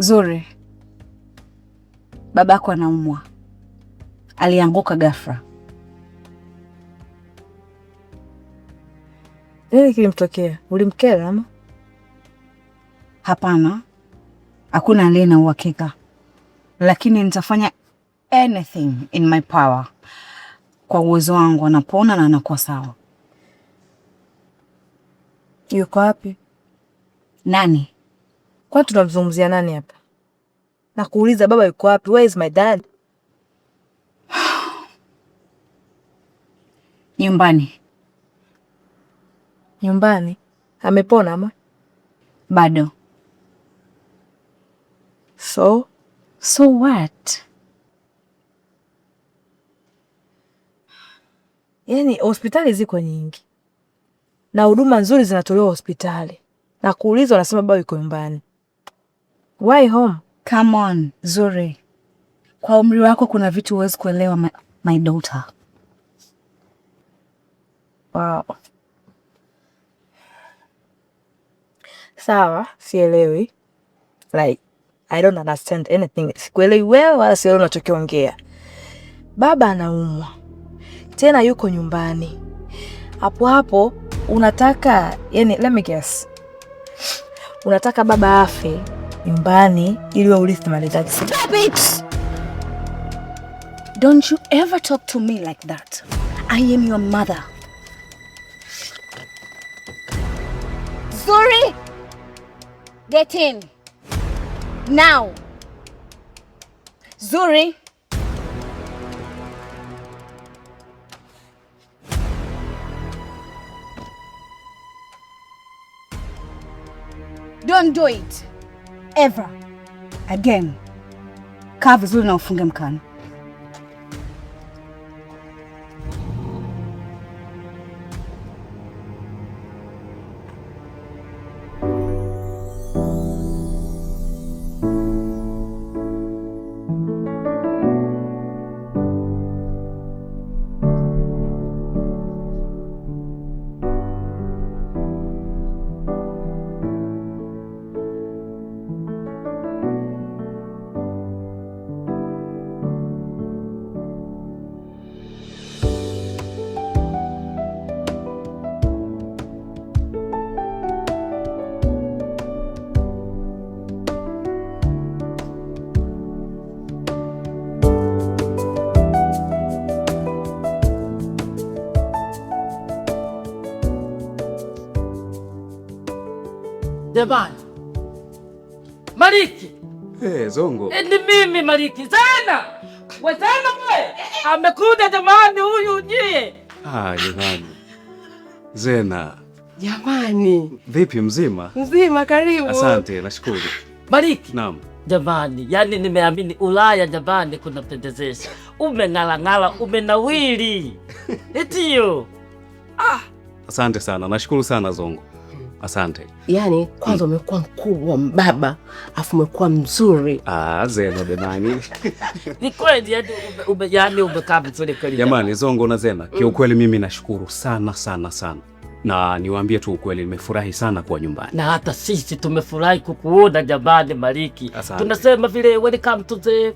Zuri, babako anaumwa. Alianguka ghafla. Nini kilimtokea? Ulimkera ama? Hapana, hakuna aliye na uhakika, lakini nitafanya anything in my power kwa uwezo wangu anapona na anakuwa sawa. Yuko wapi? Nani? Kwa tunamzungumzia nani hapa? Nakuuliza baba yuko wapi? Where is my dad? Nyumbani. Nyumbani? Amepona ama? Bado. So what? Yaani hospitali ziko nyingi na huduma nzuri zinatolewa hospitali, na kuuliza unasema baba yuko nyumbani. Why home? Come on, Zuri. Kwa umri wako kuna vitu huwezi kuelewa, my daughter. Wow. Sawa, sielewi. Like, I don't understand anything. Sikuelewi wewe wala sielewi unachokiongea. Baba anaumwa. Tena yuko nyumbani. Hapo unataka, yani let me guess. Unataka baba afe nyumbani ili wewe urithi mali zake. Stop it! Don't you ever talk to me like that. I am your mother. Zuri! Get in. Now. Zuri! Don't do it. Ever. Again. Kaa vizuri na ufunge mkano. Jamani. Maliki. Zongo. Ni mimi Maliki. Zena. Wazena mwe. Amekuja jamani huyu nyie. Jamani. Zena. Jamani. Vipi mzima? Mzima, karibu. Asante, nashukuru. Maliki. Naam. Jamani, yani nimeamini Ulaya jamani kuna pendezesha. Umeng'ala-ng'ala, umenawili. Etiyo. Asante sana, nashukuru sana Zongo. Asante. Yani kwanza umekuwa mkubwa mbaba, afu umekuwa mzuri. Zena demani. Ni kweli yani umekaa vizuri kweli. Jamani Zongo na Zena, kiukweli mimi nashukuru sana sana sana. Na niwaambie tu ukweli nimefurahi sana kuwa nyumbani. Na hata sisi tumefurahi kukuona jamani Maliki. Asante. Tunasema vile welcome to the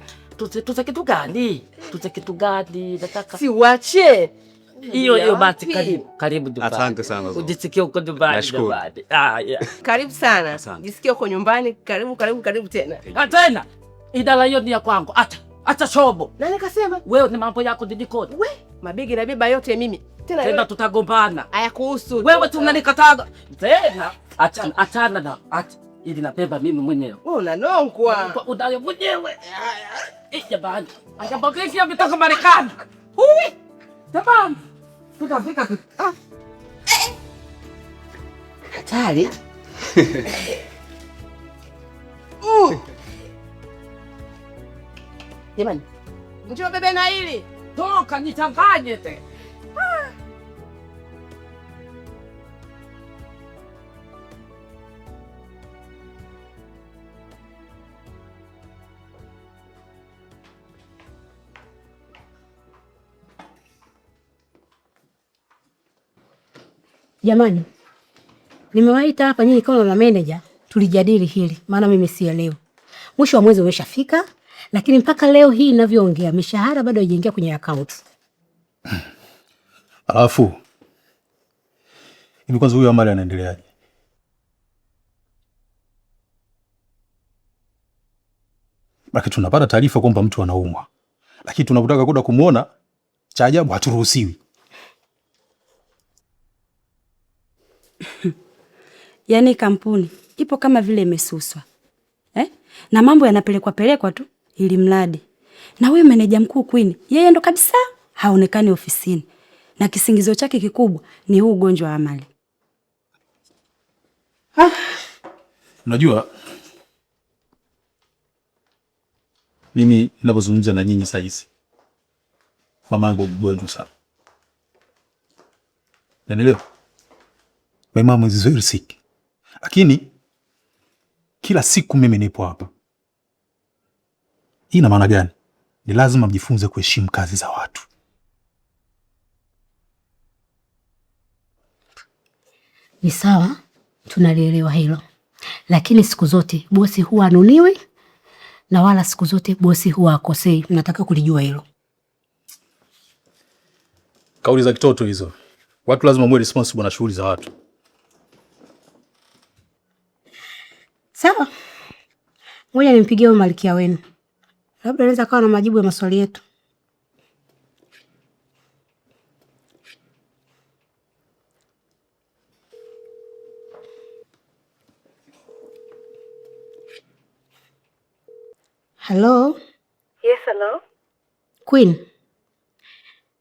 kitu gani? Tuze kitu gani? Nataka. Si wache. Hiyo basi karibu nyumbani. Asante sana Zongo. Ujisikie uko nyumbani jamani. Karibu sana. Asante. Jisikie uko nyumbani. Karibu tena. Tena. Idara hiyo ni ya kwangu. Acha shobo. Nani kasema? Wewe ni mambo yako didikoni. We, mabegi na beba yote mimi. Tena tutagombana. Hayakuhusu. Wewe tunanikataga. Tena achana na ili nabeba mimi mwenyewe. Wewe unanongwa. Udayo mwenyewe. Jamani. Akapokea ametoka Marekani. Hui. Jamani. Tutafika tu. Hatari. Jamani. Njoo bebe na hili. Toka nichanganye te. Jamani, nimewaita hapa nyinyi kama manager tulijadili hili, maana mimi sielewi. Mwisho wa mwezi umeshafika, lakini mpaka leo hii ninavyoongea mishahara bado haijaingia kwenye account. Alafu hivi kwanza huyo Amali anaendeleaje? Baki tunapata taarifa kwamba mtu anaumwa, lakini tunapotaka kwenda kumuona, cha ajabu haturuhusiwi. Yaani kampuni ipo kama vile imesuswa. Na mambo yanapelekwa tu ili mradi. Na huyu meneja mkuu Queen, yeye ndo kabisa haonekani ofisini. Na kisingizio chake kikubwa ni huu ugonjwa wa Amali. Unajua mimi ninapozungumza na nyinyi sasa hizi, mamangu mgonjwa sana. Unaelewa? My mom is very sick. Lakini kila siku mimi nipo hapa. Hii ina maana gani? Ni lazima mjifunze kuheshimu kazi za watu. Ni sawa, tunalielewa hilo. Lakini siku zote bosi huwa anuniwi na wala siku zote bosi huwa akosei. Nataka kulijua hilo. Kauli za kitoto hizo. Watu lazima muwe responsible na shughuli za watu. Sawa. Ngoja nimpigie huyo malkia wenu. Labda anaweza kawa na majibu ya maswali yetu. Hello? Yes, hello. Queen.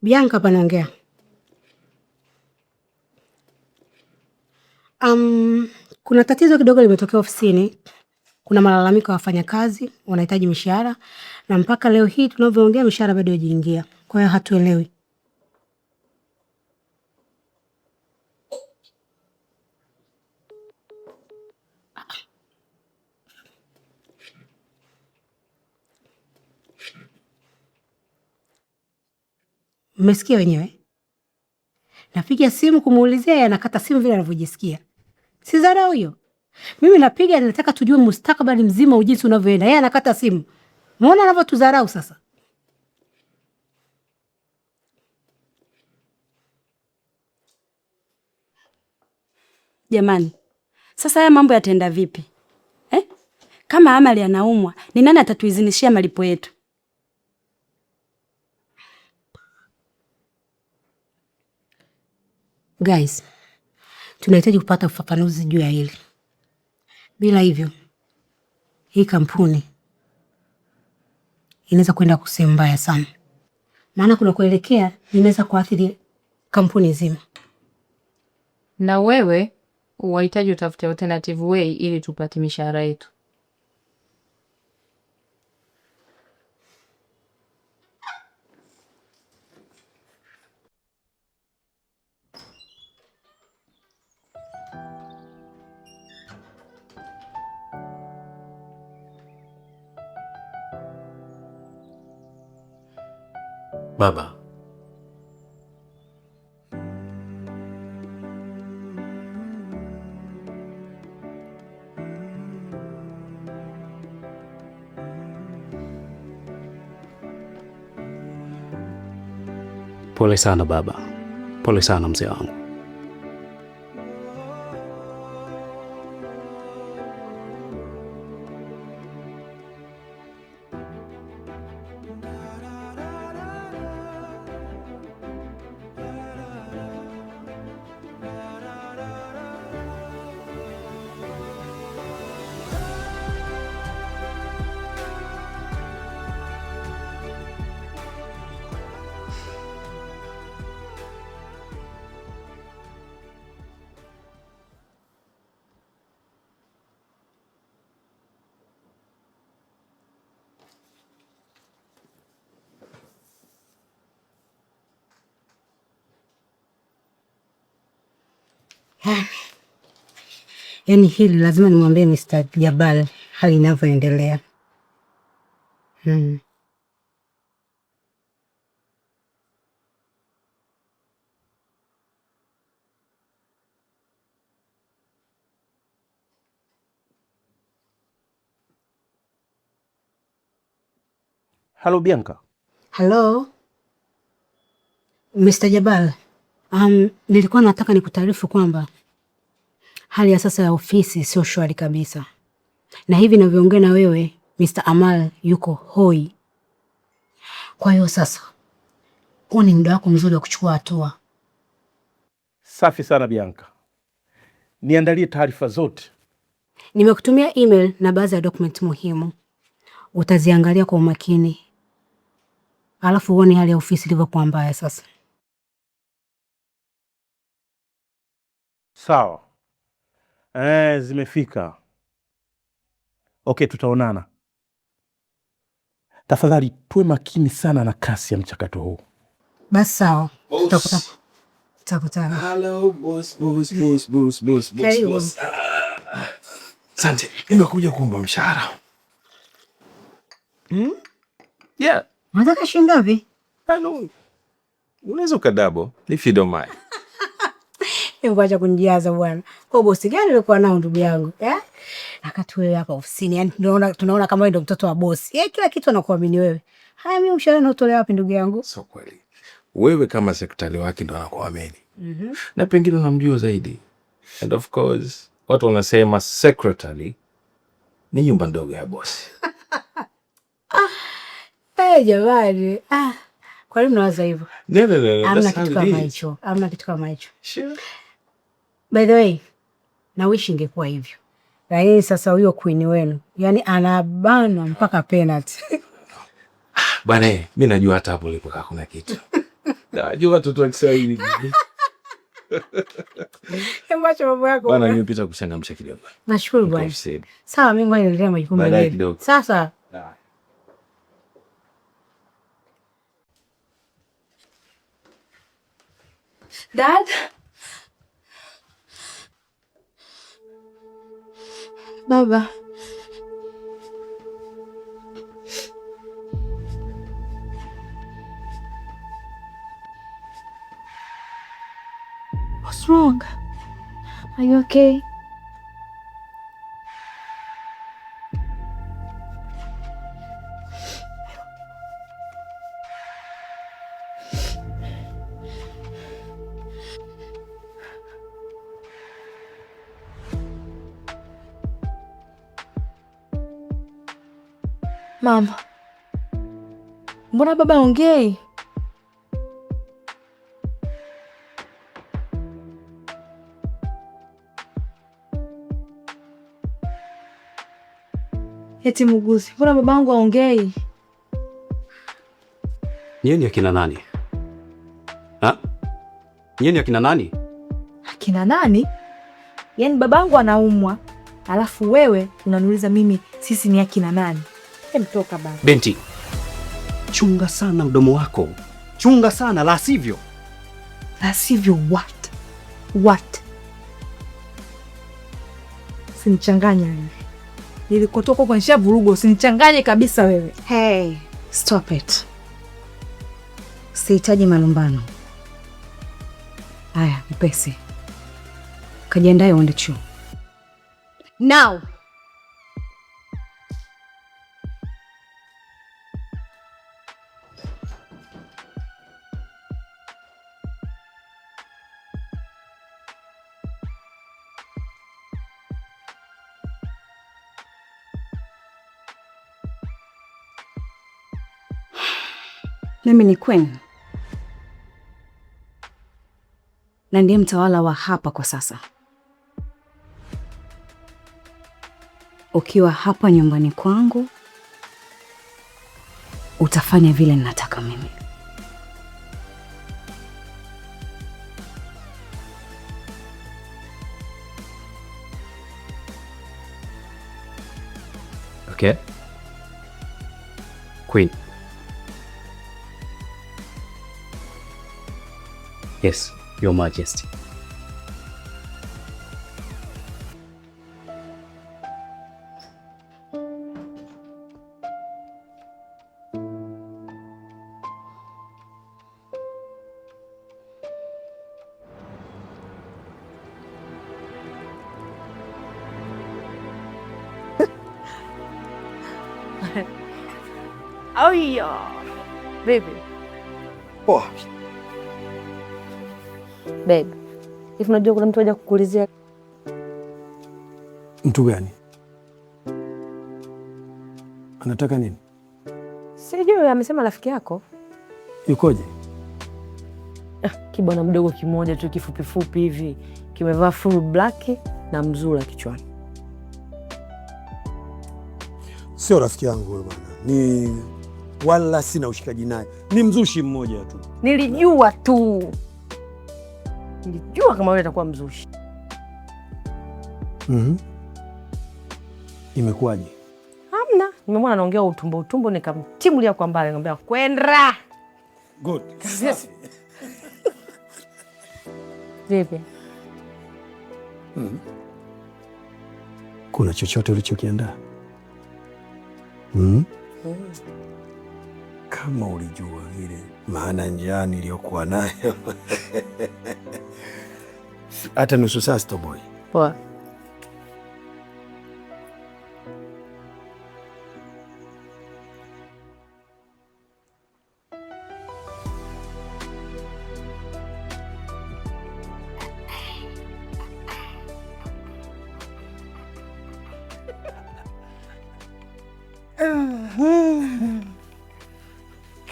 Bianca hapa naongea. Kuna tatizo kidogo limetokea ofisini. Kuna malalamiko ya wafanyakazi, wanahitaji mishahara, na mpaka leo hii tunavyoongea mishahara bado haijaingia. Kwa hiyo hatuelewi. Mmesikia wenyewe? Napiga simu kumuulizia, yeye anakata simu vile anavyojisikia. Si dharau hiyo? Mimi napiga, nataka tujue mustakabali mzima ujinsi unavyoenda. Yeye anakata simu. Muona anavyotudharau sasa. Jamani, sasa haya mambo yataenda vipi? Kama Amali anaumwa, ni nani atatuizinishia malipo yetu? Guys, tunahitaji kupata ufafanuzi juu ya hili. Bila hivyo, hii kampuni inaweza kwenda kusema mbaya sana. Maana kuna kuelekea inaweza kuathiri kampuni nzima. Na wewe unahitaji utafute alternative way ili tupate mishahara yetu. Baba, pole sana baba, pole sana mzee wangu. Yaani hili lazima nimwambie Mr. Jabal hali inavyoendelea. Hello Bianca. Hello. Mr. Jabal. Nilikuwa nataka nikutaarifu kwamba hali ya sasa ya ofisi sio shwari kabisa. Na hivi ninavyoongea na wewe, Mr. Amal yuko hoi. Kwa hiyo sasa, huu ni muda wako mzuri wa kuchukua hatua. Safi sana Bianca. Niandalie taarifa zote. Nimekutumia email na baadhi ya document muhimu. Utaziangalia kwa umakini. Alafu uone hali ya ofisi ilivyokuwa mbaya sasa. Sawa. Zimefika. Okay, tutaonana. Tafadhali tuwe makini sana na kasi ya mchakato huu. Basi sawa. Tutakutana. Hello boss. Asante. Nimekuja kuomba mshahara. Yeah. Unataka shilingi ngapi? Hello. Unaweza ukadabo if you don't mind. Acha kunijaza bwana. Kwa bosi gani ulikuwa nao ndugu yangu? Wakati wewe hapa ofisini, yani tunaona kama wewe ndio mtoto wa bosi. Kila kitu anakuamini wewe. Haya, mimi mshahara nautolea wapi ndugu yangu? Sio kweli. Wewe kama sekretari wake ndo anakuamini. Na pengine unamjua zaidi. And of course, watu wanasema secretary ni nyumba ndogo ya bosi. Jamani. Kwa nini unawaza hivyo? No. Hamna kitu kama hicho. Hamna kitu kama hicho. Sure. By the way, na wish ingekuwa hivyo. Lakini sasa huyo queen wenu, yani anabana mpaka penalty. Bana, mimi najua hata hapo ulipo kuna kitu. Najua watoto wa Kiswahili. Mwacha mambo yako. Bana, nimepita kuchangamsha kidogo. Nashukuru bwana. Sawa, mimi ngoja niendelee majukumu mengine. Sasa. Dad? Baba. What's wrong? Are you okay? Mama, mbona baba ongei? Eti muuguzi, mbona babangu aongei? Nyinyi akina nani? Nyinyi akina nani? Akina nani? Yaani babangu anaumwa, alafu wewe unaniuliza mimi sisi ni akina nani? Mtoka baba. Binti, chunga sana mdomo wako. Chunga sana, la sivyo. La sivyo what? What? Sinichanganya wewe. Nilikotoka kwa nisha vurugo, usinichanganye kabisa wewe. Hey, stop it. Sihitaji malumbano. Haya, mpesi. Kajiandae uende chuo. Now. Mimi ni Queen. Na ndiye mtawala wa hapa kwa sasa. Ukiwa hapa nyumbani kwangu, utafanya vile ninataka mimi. Okay. Queen. Yes, Your Majesty. Aiyo. Baby. Poa. Baby. Hivi unajua kuna mtu aje kukuulizia? Mtu gani? Anataka nini? Sijui, amesema rafiki yako. Yukoje? Kibwana mdogo kimoja tu kifupifupi hivi, kimevaa full black na mzura kichwani. Sio rafiki yangu wewe bwana. Ni wala sina ushikaji naye. Ni mzushi mmoja tu. Nilijua tu. Nilijua kama wewe utakuwa mzushi. Imekuwaje? Hamna. Nimemwona anaongea utumbo nikamtimulia kwa mbali, nikamwambia kwenda. Good. Yes. Vipi? Kuna chochote ulichokiandaa? Kama ulijua ile maana njaa niliyokuwa nayo. Hata nusu saa sitoboi. Poa.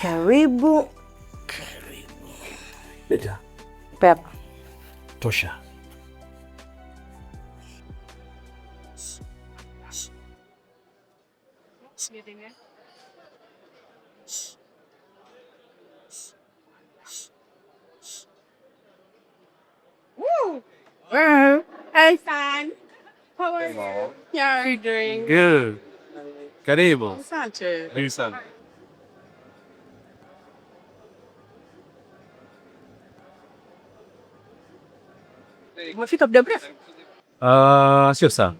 Karibu. Leta. Pepa. Tosha. Hey, son. How are you? Yeah, how are you doing? Good. Karibu. Asante. Karibu sana. Umefika muda mrefu? Sio sana.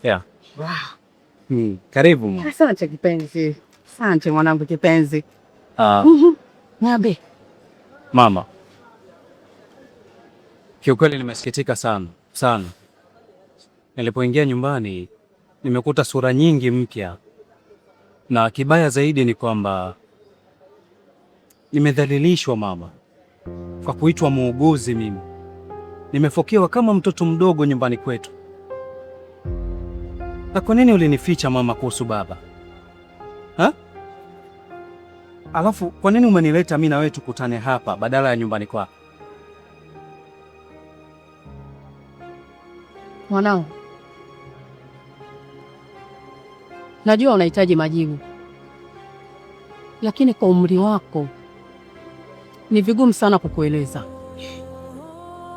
Yeah. Wow. Karibu. Asante kipenzi. Asante mwanangu kipenzi. Niambie. Mama. Kiukweli nimesikitika sana. Nilipoingia nyumbani nimekuta sura nyingi mpya, na kibaya zaidi ni kwamba nimedhalilishwa mama, kwa kuitwa muuguzi. Mimi nimefokewa kama mtoto mdogo nyumbani kwetu. Na kwa nini ulinificha mama kuhusu baba ha? Alafu kwa nini umenileta mimi na wewe tukutane hapa badala ya nyumbani kwako? Mwanangu, najua unahitaji majibu, lakini kwa umri wako ni vigumu sana kukueleza.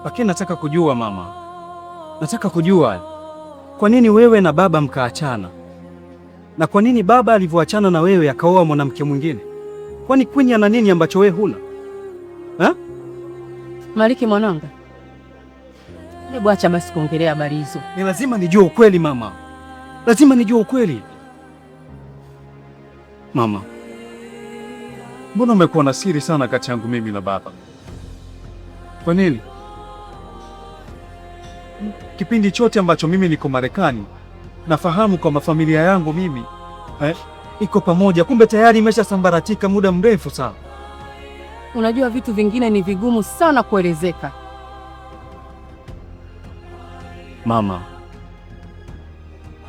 Lakini nataka kujua mama, nataka kujua kwa nini wewe na baba mkaachana, na kwa nini baba alivyoachana na wewe akaoa mwanamke mwingine. Kwani Queen ana nini ambacho wewe huna ha? Maliki mwanangu, hebu acha basi kuongelea habari hizo. Ni lazima nijue ukweli mama, lazima nijue ukweli. Mama, mbona umekuwa na siri sana kati yangu mimi na baba? Kwa nini? Kipindi chote ambacho mimi niko Marekani nafahamu kwamba familia yangu mimi iko pamoja, kumbe tayari imeshasambaratika muda mrefu sana. Unajua vitu vingine ni vigumu sana kuelezeka. Mama,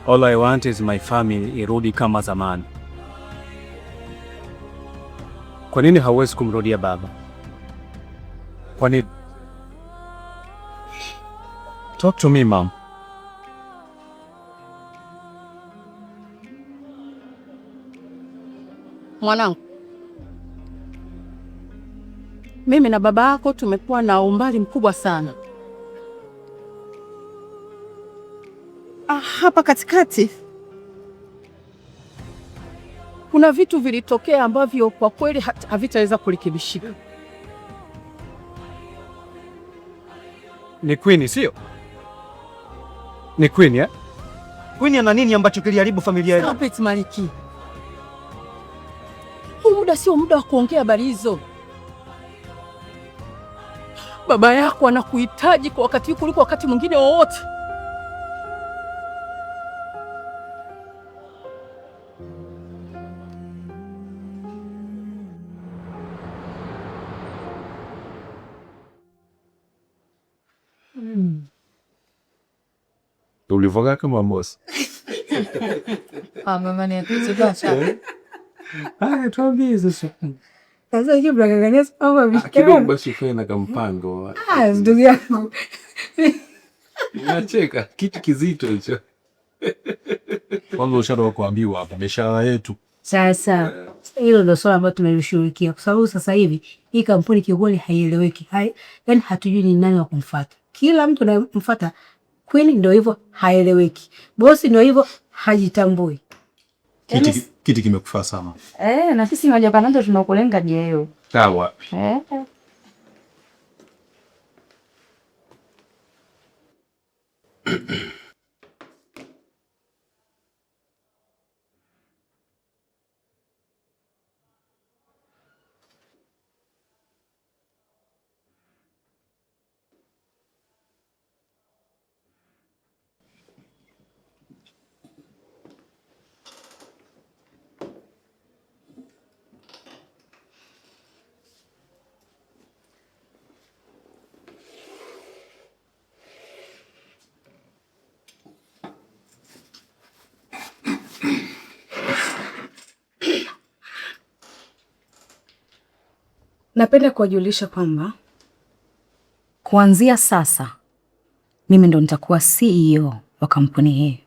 all I want is my family irudi kama zamani. Kwa nini hauwezi kumrudia baba? Kwa nini? Talk to me, mom. Mwanangu, mimi na baba yako tumekuwa na umbali mkubwa sana. Hapa katikati kuna vitu vilitokea ambavyo kwa kweli havitaweza kurekebishika. Ni Queen, sio? Ni Queen, eh? Queen ana nini ambacho kiliharibu familia yetu? Stop it, Maliki. Huu muda sio muda wa kuongea habari hizo. Baba yako anakuhitaji kwa wakati huu kuliko wakati mwingine wowote. Ulivoga kama boss. Mama ni atuzibacha. Tuambie sasa. Sasa hiyo blagaganya au vipi? Kidogo basi fanya kampango. Ndugu yangu. Unacheka kitu kizito hicho. Kwanza ushaanza kuambiwa hapa biashara yetu. Sasa hilo ndio swala ambalo tunalishughulikia kwa sababu sasa hivi hii kampuni kiukweli haieleweki. Yaani hatujui ni nani wa kumfuata. Kila mtu anamfuata Queen ndio hivyo haeleweki. Bosi ndio hivyo hajitambui. Kiti kimekufaa sana. Na sisi Wajapani ndio tunakulenga jeo. Sawa. Napenda kuwajulisha kwamba kuanzia sasa mimi ndo nitakuwa CEO wa kampuni hii.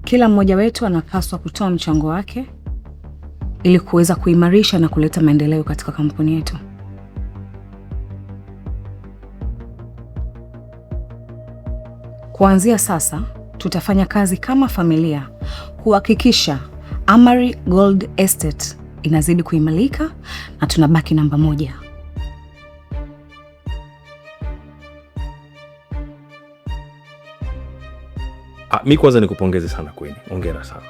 Kila mmoja wetu anapaswa kutoa mchango wake ili kuweza kuimarisha na kuleta maendeleo katika kampuni yetu. Kuanzia sasa tutafanya kazi kama familia kuhakikisha Amari Gold Estate inazidi kuimarika na tunabaki namba 1. Mimi kwanza nikupongeze sana Queen. Hongera sana.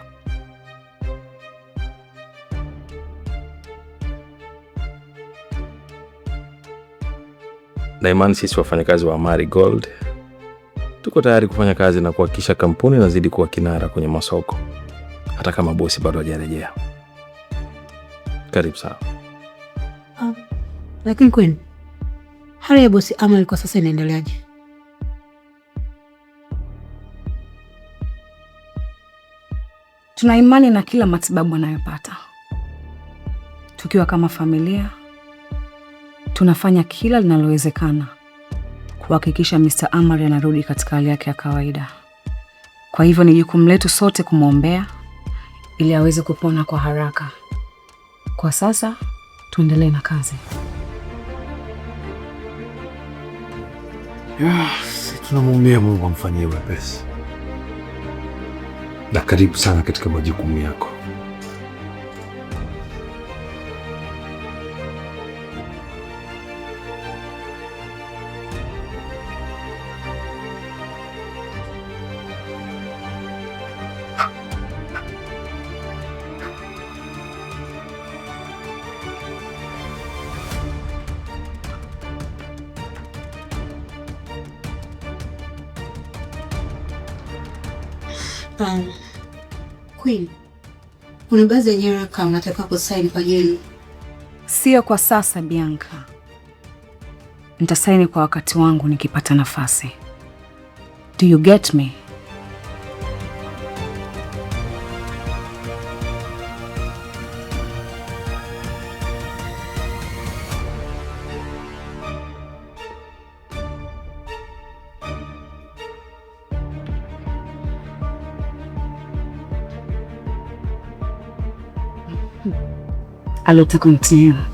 Na imani sisi wafanyakazi wa Amari Gold tuko tayari kufanya kazi na kuhakikisha kampuni inazidi kuwa kinara kwenye masoko hata kama bosi bado hajarejea. Karibu sana. Lakini Queen, hali ya bosi Amari kwa sasa inaendeleaje? Tuna imani na kila matibabu anayopata. Tukiwa kama familia, tunafanya kila linalowezekana kuhakikisha Mr. Amari anarudi katika hali yake ya kawaida. Kwa hivyo ni jukumu letu sote kumwombea ili aweze kupona kwa haraka. Kwa sasa tuendelee na kazi. Tunamwombea Mungu amfanyie wepesi. Na karibu sana katika majukumu yako. Queen, kuna baadhi ya nyaraka unataka kusaini kwa ajili. Sio kwa sasa Bianca. Nitasaini kwa wakati wangu nikipata nafasi. Do you get me? Allô, te continue.